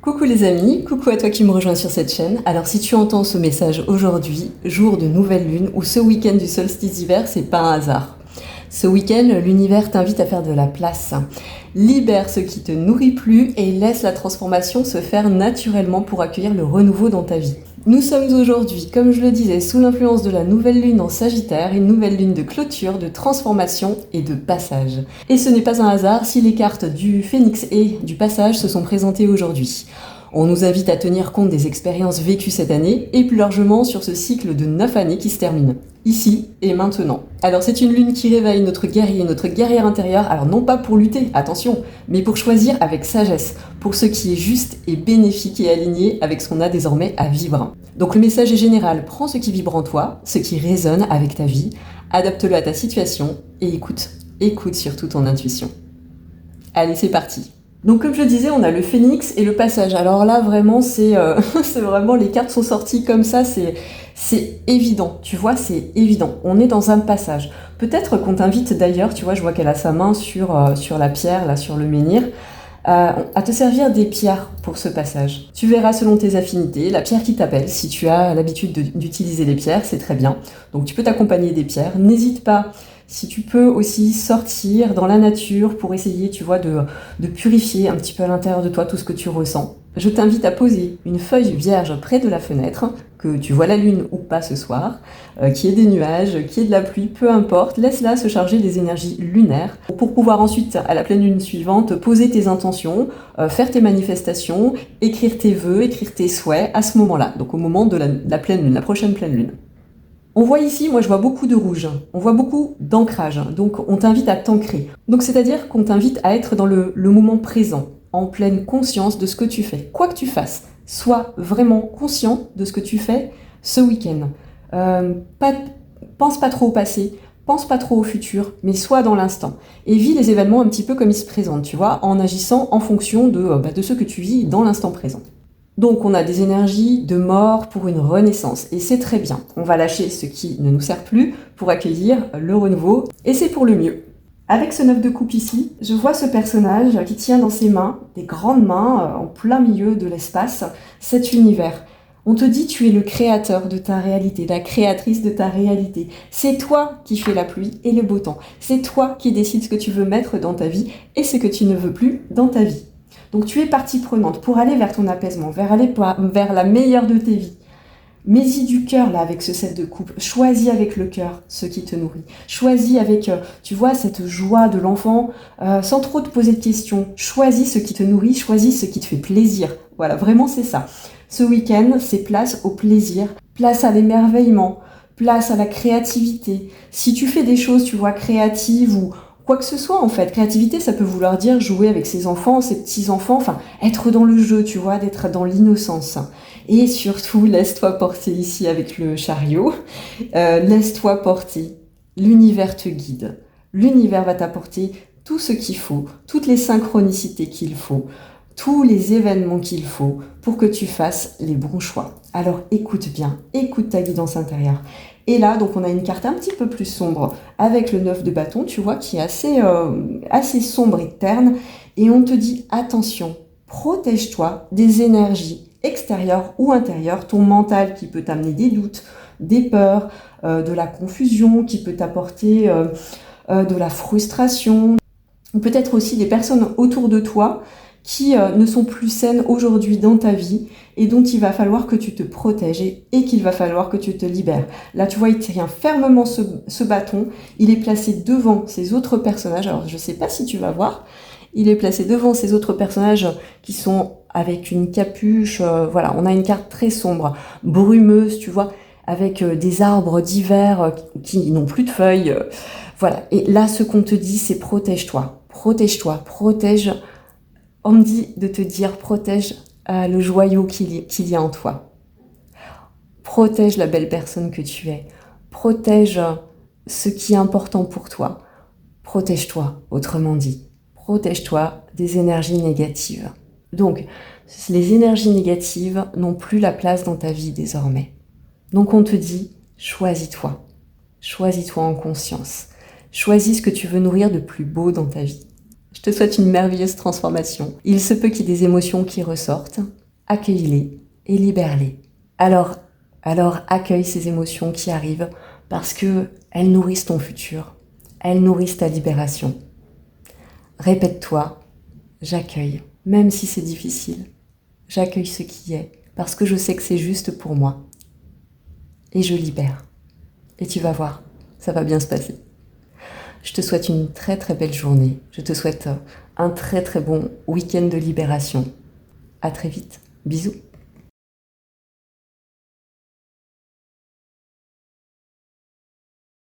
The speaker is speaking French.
Coucou les amis, coucou à toi qui me rejoins sur cette chaîne. Alors si tu entends ce message aujourd'hui, jour de nouvelle lune ou ce week-end du solstice d'hiver, c'est pas un hasard. Ce week-end, l'univers t'invite à faire de la place. Libère ce qui te nourrit plus et laisse la transformation se faire naturellement pour accueillir le renouveau dans ta vie. Nous sommes aujourd'hui, comme je le disais, sous l'influence de la nouvelle lune en Sagittaire, une nouvelle lune de clôture, de transformation et de passage. Et ce n'est pas un hasard si les cartes du Phénix et du passage se sont présentées aujourd'hui. On nous invite à tenir compte des expériences vécues cette année et plus largement sur ce cycle de 9 années qui se termine, ici et maintenant. Alors c'est une lune qui réveille notre guerrier, notre guerrière intérieure, alors non pas pour lutter, attention, mais pour choisir avec sagesse, pour ce qui est juste et bénéfique et aligné avec ce qu'on a désormais à vivre. Donc le message est général, prends ce qui vibre en toi, ce qui résonne avec ta vie, adapte-le à ta situation et écoute surtout ton intuition. Allez, c'est parti. Donc comme je disais, on a le Phénix et le passage. Alors là, vraiment, c'est vraiment, les cartes sont sorties comme ça, c'est évident, tu vois, c'est évident. On est dans un passage. Peut-être qu'on t'invite d'ailleurs, tu vois, je vois qu'elle a sa main sur la pierre, là, sur le menhir, à te servir des pierres pour ce passage. Tu verras selon tes affinités, la pierre qui t'appelle. Si tu as l'habitude d'utiliser les pierres, c'est très bien. Donc tu peux t'accompagner des pierres. N'hésite pas. Si tu peux aussi sortir dans la nature pour essayer, tu vois, de purifier un petit peu à l'intérieur de toi tout ce que tu ressens. Je t'invite à poser une feuille vierge près de la fenêtre, que tu vois la lune ou pas ce soir, qu'il y ait des nuages, qu'il y ait de la pluie, peu importe, laisse-la se charger des énergies lunaires pour pouvoir ensuite, à la pleine lune suivante, poser tes intentions, faire tes manifestations, écrire tes vœux, écrire tes souhaits à ce moment-là, donc au moment de la pleine lune, la prochaine pleine lune. On voit ici, moi je vois beaucoup de rouge, on voit beaucoup d'ancrage, donc on t'invite à t'ancrer. Donc c'est-à-dire qu'on t'invite à être dans le moment présent, en pleine conscience de ce que tu fais. Quoi que tu fasses, sois vraiment conscient de ce que tu fais ce week-end. Pense pas trop au passé, pense pas trop au futur, mais sois dans l'instant. Et vis les événements un petit peu comme ils se présentent, tu vois, en agissant en fonction de ce que tu vis dans l'instant présent. Donc on a des énergies de mort pour une renaissance, et c'est très bien. On va lâcher ce qui ne nous sert plus pour accueillir le renouveau, et c'est pour le mieux. Avec ce 9 de coupe ici, je vois ce personnage qui tient dans ses mains, des grandes mains, en plein milieu de l'espace, cet univers. On te dit tu es le créateur de ta réalité, la créatrice de ta réalité. C'est toi qui fais la pluie et le beau temps. C'est toi qui décides ce que tu veux mettre dans ta vie et ce que tu ne veux plus dans ta vie. Donc tu es partie prenante pour aller vers ton apaisement, vers la meilleure de tes vies. Mets-y du cœur là avec ce 7 de coupe. Choisis avec le cœur ce qui te nourrit. Choisis avec, tu vois, cette joie de l'enfant, sans trop te poser de questions. Choisis ce qui te nourrit, choisis ce qui te fait plaisir. Voilà, vraiment c'est ça. Ce week-end, c'est place au plaisir, place à l'émerveillement, place à la créativité. Si tu fais des choses, tu vois, créatives ou quoi que ce soit en fait. Créativité, ça peut vouloir dire jouer avec ses enfants, ses petits-enfants, enfin être dans le jeu, tu vois, d'être dans l'innocence. Et surtout, laisse-toi porter ici avec le chariot, laisse-toi porter, l'univers te guide. L'univers va t'apporter tout ce qu'il faut, toutes les synchronicités qu'il faut, tous les événements qu'il faut pour que tu fasses les bons choix. Alors écoute bien, écoute ta guidance intérieure. Et là, donc on a une carte un petit peu plus sombre avec le 9 de bâton, tu vois, qui est assez sombre et terne. Et on te dit, attention, protège-toi des énergies extérieures ou intérieures, ton mental qui peut t'amener des doutes, des peurs, de la confusion, qui peut t'apporter de la frustration, ou peut-être aussi des personnes autour de toi qui ne sont plus saines aujourd'hui dans ta vie et dont il va falloir que tu te protèges et qu'il va falloir que tu te libères. Là, tu vois, il tient fermement ce bâton, il est placé devant ces autres personnages, alors je ne sais pas si tu vas voir, il est placé devant ces autres personnages qui sont avec une capuche, voilà, on a une carte très sombre, brumeuse, tu vois, avec des arbres d'hiver qui n'ont plus de feuilles, voilà. Et là, ce qu'on te dit, c'est protège-toi, protège-toi, protège. On me dit de te dire, protège le joyau qu'il y a en toi. Protège la belle personne que tu es. Protège ce qui est important pour toi. Protège-toi, autrement dit. Protège-toi des énergies négatives. Donc, les énergies négatives n'ont plus la place dans ta vie désormais. Donc on te dit, choisis-toi. Choisis-toi en conscience. Choisis ce que tu veux nourrir de plus beau dans ta vie. Je te souhaite une merveilleuse transformation. Il se peut qu'il y ait des émotions qui ressortent. Accueille-les et libère-les. Alors accueille ces émotions qui arrivent parce que elles nourrissent ton futur. Elles nourrissent ta libération. Répète-toi, j'accueille, même si c'est difficile. J'accueille ce qui est parce que je sais que c'est juste pour moi. Et je libère. Et tu vas voir, ça va bien se passer. Je te souhaite une très très belle journée. Je te souhaite un très très bon week-end de libération. À très vite. Bisous.